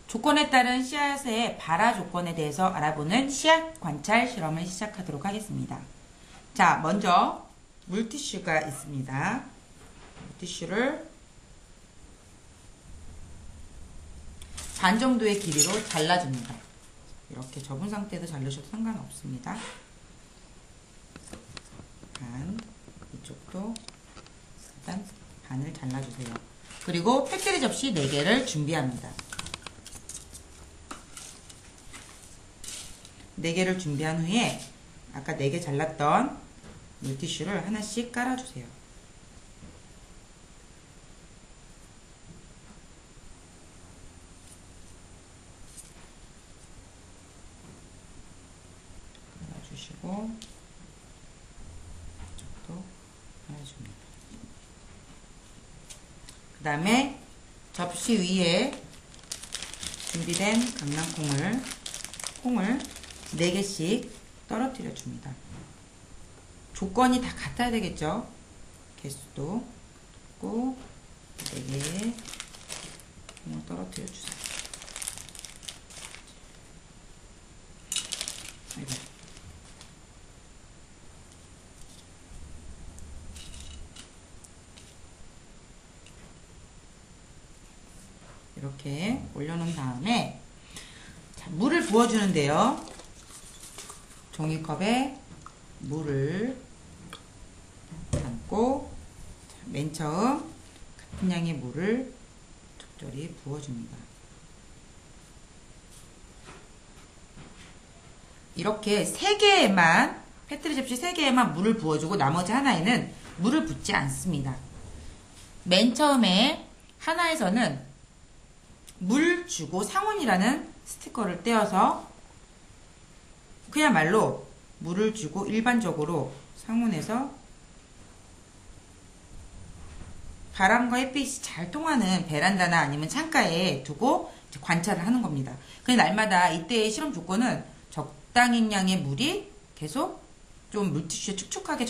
조건에 따른 씨앗의 발화 조건에 대해서 알아보는 씨앗 관찰 실험을 시작하도록 하겠습니다. 자, 먼저 물티슈가 있습니다. 물티슈를 반 정도의 길이로 잘라줍니다. 이렇게 접은 상태에서 자르셔도 상관없습니다. 반, 이쪽도 일단 반을 잘라주세요. 그리고 패키지 접시 4개를 준비합니다. 4개를 준비한 후에 아까 4개 잘랐던 물티슈를 하나씩 깔아주세요. 깔아주시고 이쪽도 깔아줍니다. 그 다음에 접시 위에 준비된 콩을 4개씩 떨어뜨려 줍니다. 조건이 다 같아야 되겠죠? 개수도 꼭 4개의 콩을 떨어뜨려 주세요. 이렇게 올려놓은 다음에 자, 물을 부어주는데요. 종이컵에 물을 담고 맨 처음 같은 양의 물을 적절히 부어줍니다. 이렇게 3개에만 페트리 접시 3개에만 물을 부어주고 나머지 하나에는 물을 붓지 않습니다. 맨 처음에 하나에서는 물 주고 상온이라는 스티커를 떼어서 그야말로 물을 주고 일반적으로 상온에서 바람과 햇빛이 잘 통하는 베란다나 아니면 창가에 두고 관찰을 하는 겁니다. 그 날마다 이때의 실험 조건은 적당한 양의 물이 계속 좀 물티슈에 축축하게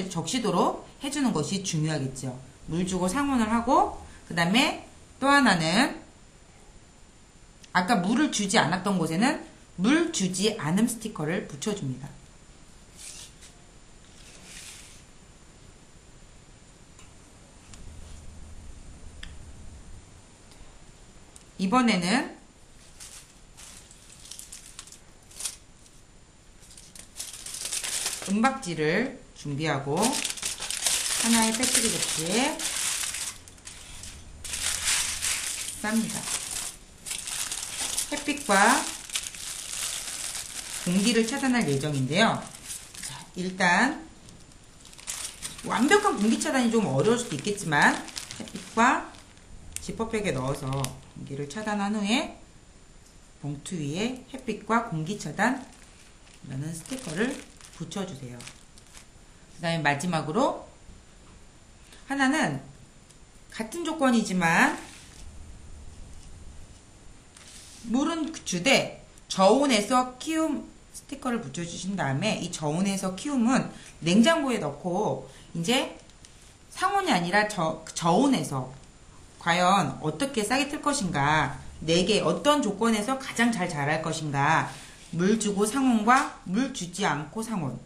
적시도록 해주는 것이 중요하겠죠. 물 주고 상온을 하고 그 다음에 또 하나는 아까 물을 주지 않았던 곳에는 물 주지 않음 스티커를 붙여줍니다. 이번에는 은박지를 준비하고 하나의 패키지 접시에 쌉니다. 햇빛과 공기를 차단할 예정인데요. 자, 일단 완벽한 공기 차단이 좀 어려울 수도 있겠지만 햇빛과 지퍼백에 넣어서 공기를 차단한 후에 봉투 위에 햇빛과 공기 차단이라는 스티커를 붙여주세요. 그 다음에 마지막으로 하나는 같은 조건이지만 물은 주되 저온에서 키움 스티커를 붙여주신 다음에 이 저온에서 키움은 냉장고에 넣고 이제 상온이 아니라 저온에서 과연 어떻게 싹이 틀 것인가 4개 어떤 조건에서 가장 잘 자랄 것인가 물 주고 상온과 물 주지 않고 상온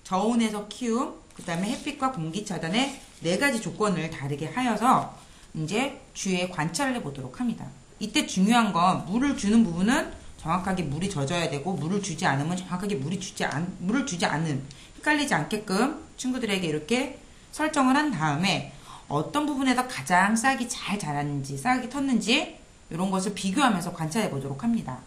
저온에서 키움 그 다음에 햇빛과 공기 차단의 4가지 조건을 다르게 하여서 이제 주위에 관찰을 해보도록 합니다. 이때 중요한 건 물을 주는 부분은 정확하게 물이 젖어야 되고 물을 주지 않으면 정확하게 물을 주지 않는 헷갈리지 않게끔 친구들에게 이렇게 설정을 한 다음에 어떤 부분에서 가장 싹이 잘 자랐는지 싹이 텄는지 이런 것을 비교하면서 관찰해 보도록 합니다.